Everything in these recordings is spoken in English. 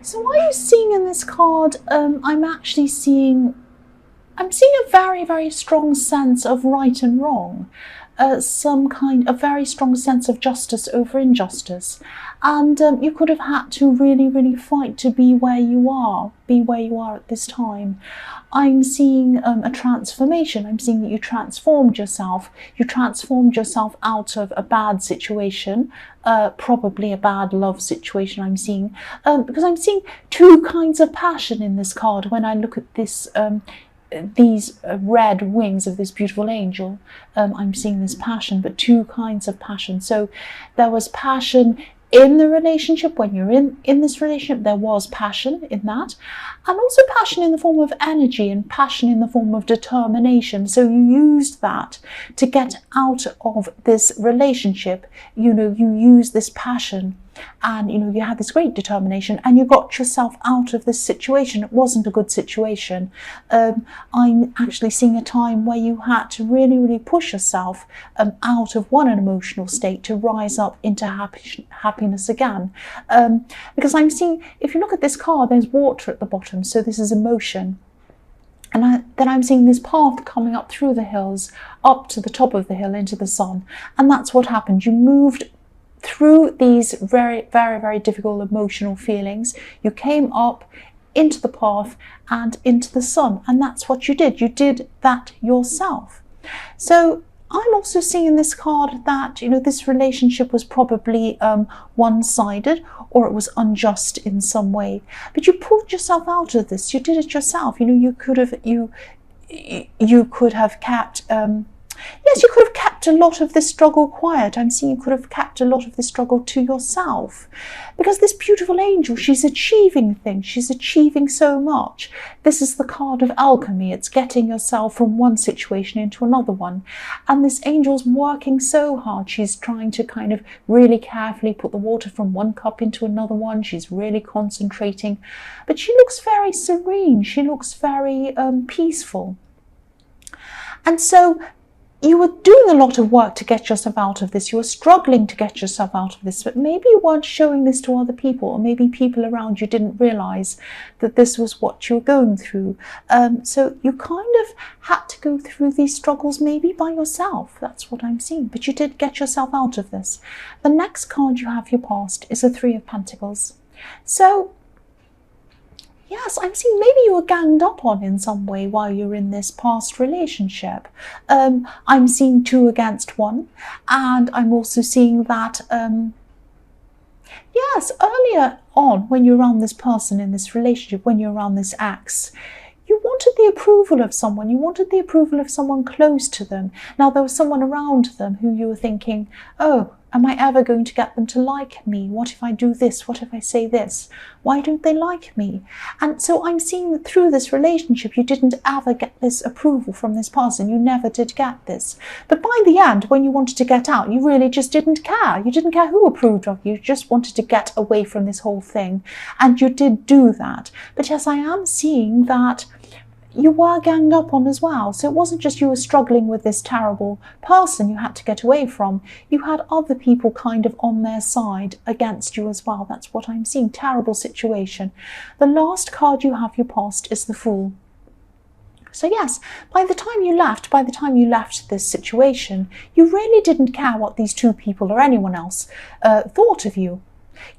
So what are you seeing in this card? I'm seeing a very, very strong sense of right and wrong. A very strong sense of justice over injustice. And you could have had to really, really fight to be where you are at this time. I'm seeing a transformation. I'm seeing that you transformed yourself. You transformed yourself out of a bad situation, probably a bad love situation I'm seeing, because I'm seeing two kinds of passion in this card when I look at this these red wings of this beautiful angel. I'm seeing this passion, but two kinds of passion. So there was passion in the relationship. When you're in this relationship, there was passion in that, and also passion in the form of energy and passion in the form of determination. So you used that to get out of this relationship. You used this passion, and you had this great determination, and you got yourself out of this situation. It wasn't a good situation. I'm actually seeing a time where you had to really, really push yourself out of an emotional state to rise up into happiness again. Because I'm seeing, if you look at this card, there's water at the bottom, so this is emotion. And then I'm seeing this path coming up through the hills, up to the top of the hill into the sun. And that's what happened. You moved through these very, very, very difficult emotional feelings. You came up into the path and into the sun, and that's what you did. You did that yourself. So I'm also seeing in this card that this relationship was probably one-sided, or it was unjust in some way, but you pulled yourself out of this. You did it yourself. You could have kept yes, you could have kept a lot of this struggle quiet. I'm seeing you could have kept a lot of this struggle to yourself, because this beautiful angel, she's achieving things. She's achieving so much. This is the card of alchemy. It's getting yourself from one situation into another one. And this angel's working so hard. She's trying to kind of really carefully put the water from one cup into another one. She's really concentrating. But she looks very serene. She looks very peaceful. And so you were doing a lot of work to get yourself out of this. You were struggling to get yourself out of this, but maybe you weren't showing this to other people, or maybe people around you didn't realize that this was what you were going through. So you kind of had to go through these struggles maybe by yourself. That's what I'm seeing, but you did get yourself out of this. The next card you have your past is the Three of Pentacles. So yes, I'm seeing maybe you were ganged up on in some way while you're in this past relationship. I'm seeing 2 against 1, and I'm also seeing that, yes, earlier on when you're around this person in this relationship, when you're around this ex, you wanted the approval of someone. You wanted the approval of someone close to them. Now, there was someone around them who you were thinking, oh, am I ever going to get them to like me? What if I do this? What if I say this? Why don't they like me? And so I'm seeing that through this relationship, you didn't ever get this approval from this person. You never did get this. But by the end, when you wanted to get out, you really just didn't care. You didn't care who approved of you. You just wanted to get away from this whole thing. And you did do that. But yes, I am seeing that you were ganged up on as well. So it wasn't just you were struggling with this terrible person you had to get away from. You had other people kind of on their side against you as well. That's what I'm seeing. Terrible situation. The last card you have your past is the Fool. So yes, by the time you left this situation, you really didn't care what these 2 people or anyone else thought of you.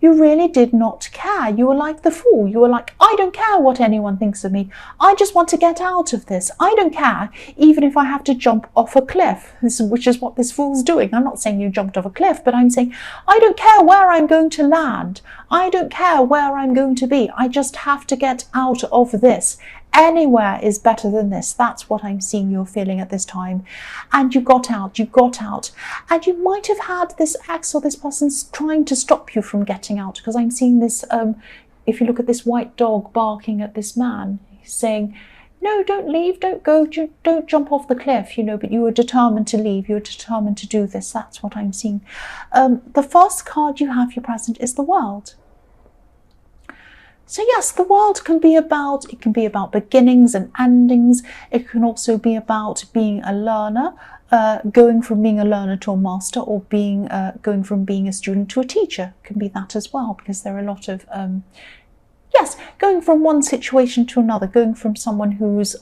You really did not care. You were like the Fool. You were like, I don't care what anyone thinks of me. I just want to get out of this. I don't care, even if I have to jump off a cliff, which is what this Fool's doing. I'm not saying you jumped off a cliff, but I'm saying, I don't care where I'm going to land. I don't care where I'm going to be. I just have to get out of this. Anywhere is better than this. That's what I'm seeing you're feeling at this time. And you got out. And you might have had this ex or this person trying to stop you from getting out, because I'm seeing this, if you look at this white dog barking at this man, he's saying, no, don't leave, don't go, don't jump off the cliff, but you were determined to leave, you were determined to do this. That's what I'm seeing. The first card you have your present is the World. So yes, the World can be about beginnings and endings. It can also be about being a learner, going from being a learner to a master, or going from being a student to a teacher. It can be that as well, because there are a lot of yes, going from one situation to another, going from someone who's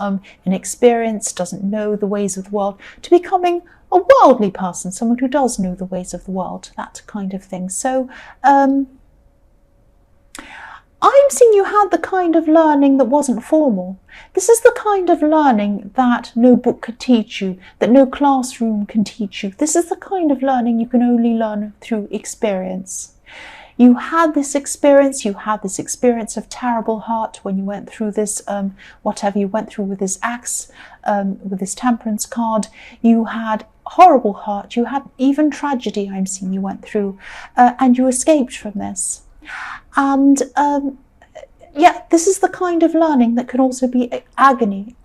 inexperienced, doesn't know the ways of the world, to becoming a worldly person, someone who does know the ways of the world, that kind of thing. So I'm seeing you had the kind of learning that wasn't formal. This is the kind of learning that no book could teach you, that no classroom can teach you. This is the kind of learning you can only learn through experience. You had this experience of terrible hurt when you went through this, whatever you went through with this axe, with this temperance card. You had horrible hurt, you had even tragedy, I'm seeing you went through, and you escaped from this. And yeah, this is the kind of learning that can also be agony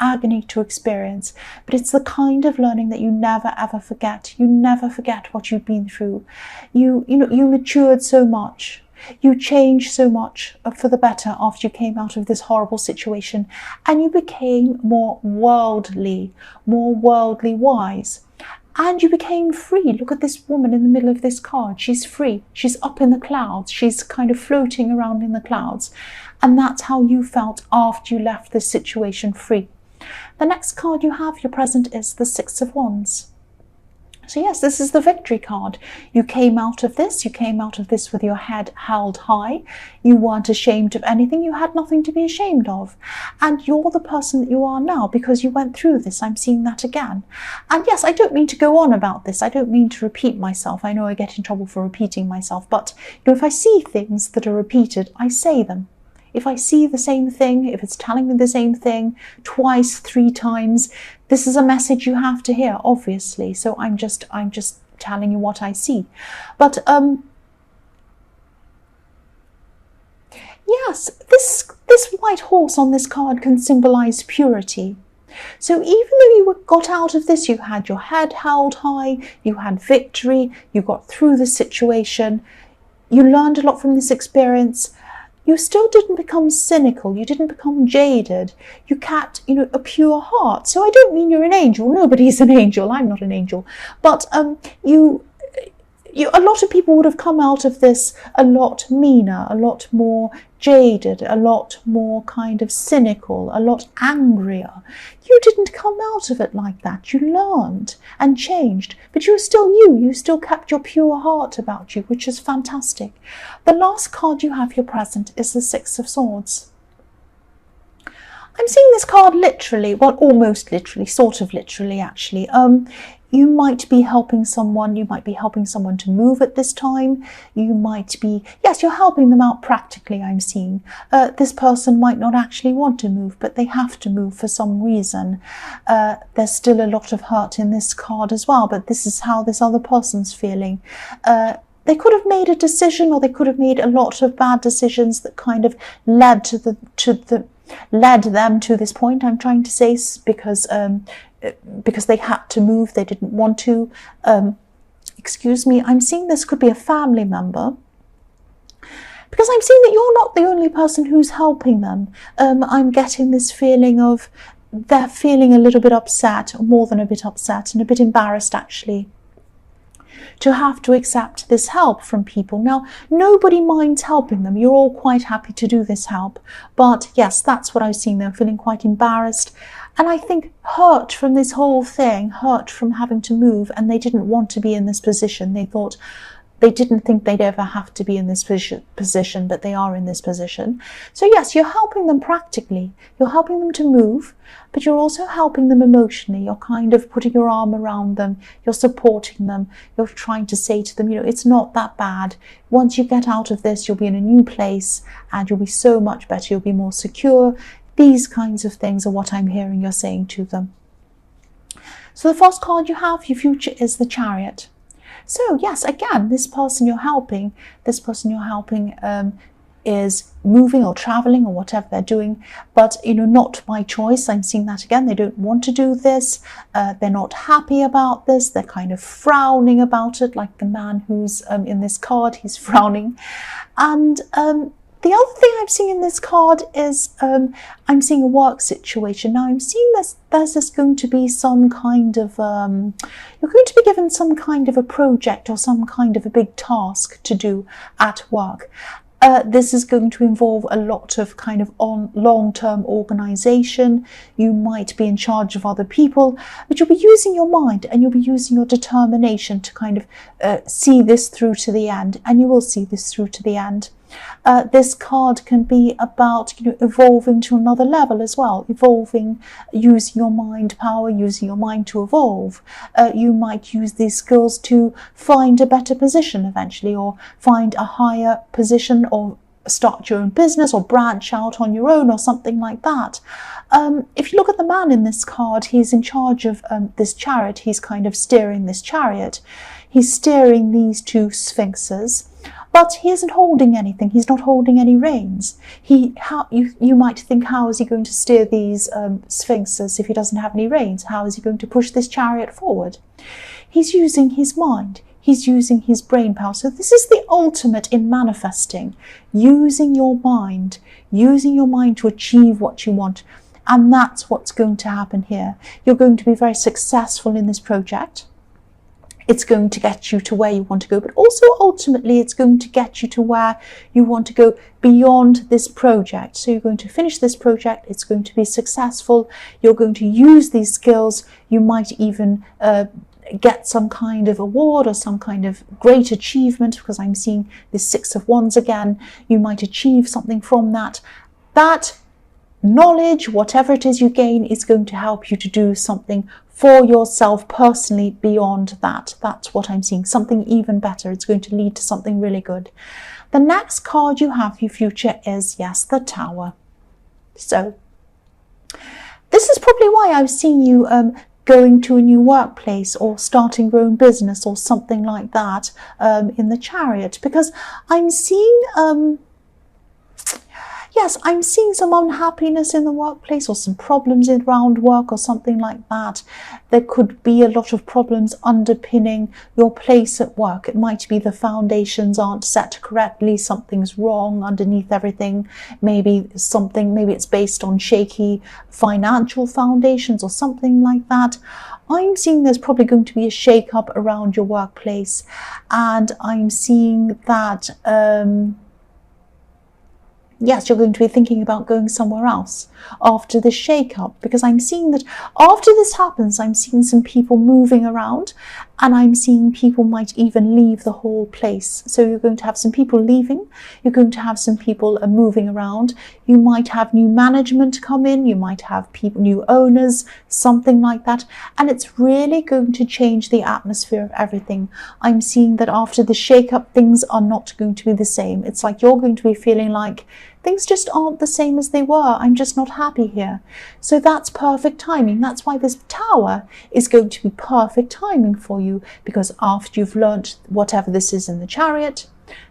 to experience. But it's the kind of learning that you never ever forget. You never forget what you've been through. You matured so much. You changed so much for the better after you came out of this horrible situation, and you became more worldly wise. And you became free. Look at this woman in the middle of this card. She's free. She's up in the clouds. She's kind of floating around in the clouds. And that's how you felt after you left this situation free. The next card you have, your present, is the Six of Wands. So yes, this is the victory card. You came out of this with your head held high. You weren't ashamed of anything. You had nothing to be ashamed of. And you're the person that you are now because you went through this. I'm seeing that again. And yes, I don't mean to go on about this. I don't mean to repeat myself. I know I get in trouble for repeating myself, but if I see things that are repeated, I say them. If I see the same thing, if it's telling me the same thing twice, 3 times, this is a message you have to hear, obviously. So I'm just telling you what I see. But yes, this white horse on this card can symbolize purity. So even though you got out of this, you had your head held high, you had victory, you got through the situation, you learned a lot from this experience. You still didn't become cynical. You didn't become jaded. You kept, a pure heart. So I don't mean you're an angel. Nobody's an angel. I'm not an angel. But a lot of people would have come out of this a lot meaner, a lot more jaded, a lot more kind of cynical, a lot angrier. You didn't come out of it like that. You learned and changed, but you were still you. You still kept your pure heart about you, which is fantastic. The last card you have, your present, is the Six of Swords. I'm seeing this card literally, well, almost literally, sort of literally, actually. You might be helping someone. You might be helping someone to move at this time. You might be, yes, you're helping them out practically, I'm seeing. This person might not actually want to move, but they have to move for some reason. There's still a lot of hurt in this card as well, but this is how this other person's feeling. They could have made a decision, or they could have made a lot of bad decisions that kind of led them to this point, I'm trying to say, because they had to move, they didn't want to. Excuse me, I'm seeing this could be a family member, because I'm seeing that you're not the only person who's helping them. I'm getting this feeling of they're feeling a little bit upset, more than a bit upset, and a bit embarrassed actually, to have to accept this help from people. Now, nobody minds helping them. You're all quite happy to do this help. But yes, that's what I was seeing. They're feeling quite embarrassed. And I think hurt from this whole thing, hurt from having to move, and they didn't want to be in this position. They didn't think they'd ever have to be in this position, but they are in this position. So yes, you're helping them practically. You're helping them to move, but you're also helping them emotionally. You're kind of putting your arm around them. You're supporting them. You're trying to say to them, it's not that bad. Once you get out of this, you'll be in a new place and you'll be so much better. You'll be more secure. These kinds of things are what I'm hearing you're saying to them. So the first card you have, your future, is the Chariot. So yes, again, this person you're helping is moving or traveling or whatever they're doing, but not by choice. I'm seeing that again. They don't want to do this. They're not happy about this. They're kind of frowning about it, like the man who's in this card. He's frowning, and the other thing I'm seeing in this card is I'm seeing a work situation. Now I'm seeing there's just going to be some kind of, you're going to be given some kind of a project or some kind of a big task to do at work. This is going to involve a lot of kind of long-term organization. You might be in charge of other people, but you'll be using your mind and you'll be using your determination to kind of see this through to the end, and you will see this through to the end. This card can be about, you know, evolving to another level as well, evolving, using your mind power, using your mind to evolve. You might use these skills to find a better position eventually, or find a higher position, or start your own business, or branch out on your own, or something like that. If you look at the man in this card, he's in charge of this chariot. He's kind of steering this chariot. He's steering these two sphinxes. But he isn't holding anything. He's not holding any reins. You might think, how is he going to steer these sphinxes if he doesn't have any reins? How is he going to push this chariot forward? He's using his mind. He's using his brain power. So this is the ultimate in manifesting, using your mind to achieve what you want. And that's what's going to happen here. You're going to be very successful in this project. It's going to get you to where you want to go, but also ultimately it's going to get you to where you want to go beyond this project. So you're going to finish this project, it's going to be successful, you're going to use these skills, you might even get some kind of award or some kind of great achievement, because I'm seeing this Six of Wands again. You might achieve something from that. That knowledge, whatever it is you gain, is going to help you to do something for yourself personally beyond that. That's what I'm seeing, something even better. It's going to lead to something really good. The next card you have for your future is, yes, the Tower. So this is probably why I've seen you going to a new workplace, or starting your own business, or something like that in the Chariot, because I'm seeing yes, I'm seeing some unhappiness in the workplace, or some problems around work, or something like that. There could be a lot of problems underpinning your place at work. It might be the foundations aren't set correctly, something's wrong underneath everything. Maybe it's based on shaky financial foundations or something like that. I'm seeing there's probably going to be a shake-up around your workplace, and I'm seeing that yes, you're going to be thinking about going somewhere else after the shake-up, because I'm seeing that after this happens, I'm seeing some people moving around, and I'm seeing people might even leave the whole place. So you're going to have some people leaving, you're going to have some people moving around, you might have new management come in, you might have people, new owners, something like that, and it's really going to change the atmosphere of everything. I'm seeing that after the shake-up, things are not going to be the same. It's like you're going to be feeling like things just aren't the same as they were. I'm just not happy here. So that's perfect timing. That's why this Tower is going to be perfect timing for you, because after you've learnt whatever this is in the Chariot,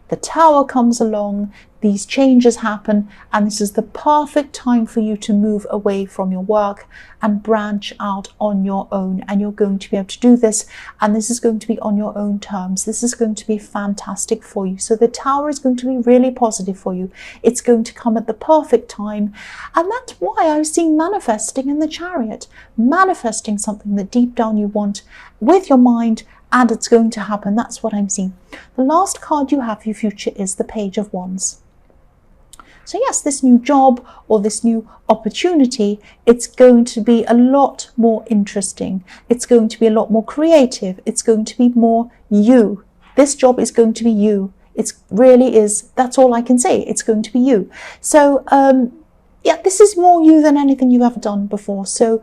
the Tower comes along, these changes happen, and this is the perfect time for you to move away from your work and branch out on your own. And you're going to be able to do this, and this is going to be on your own terms. This is going to be fantastic for you. So the Tower is going to be really positive for you. It's going to come at the perfect time, and that's why I was seeing manifesting in the Chariot, manifesting something that deep down you want with your mind, and it's going to happen. That's what I'm seeing. The last card you have for your future is the Page of Wands. So yes, this new job or this new opportunity, it's going to be a lot more interesting. It's going to be a lot more creative. It's going to be more you. This job is going to be you. It really is. That's all I can say. It's going to be you. So yeah, this is more you than anything you've ever done before. So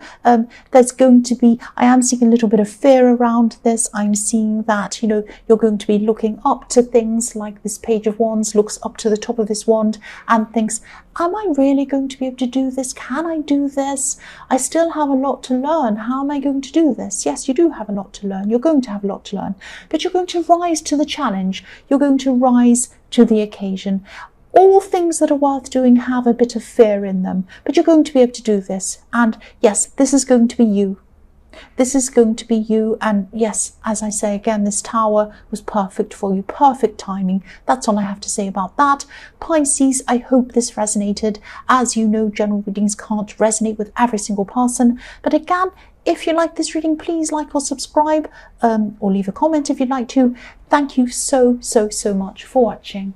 there's going to be, I am seeing a little bit of fear around this. I'm seeing that, you know, you're going to be looking up to things, like this Page of Wands looks up to the top of this wand and thinks, am I really going to be able to do this? Can I do this? I still have a lot to learn. How am I going to do this? Yes, you do have a lot to learn. You're going to have a lot to learn, but you're going to rise to the challenge. You're going to rise to the occasion. All things that are worth doing have a bit of fear in them, but you're going to be able to do this. And yes, this is going to be you. This is going to be you. And yes, as I say again, this Tower was perfect for you, perfect timing. That's all I have to say about that. Pisces, I hope this resonated. As you know, general readings can't resonate with every single person. But again, if you like this reading, please like or subscribe, or leave a comment if you'd like to. Thank you so much for watching.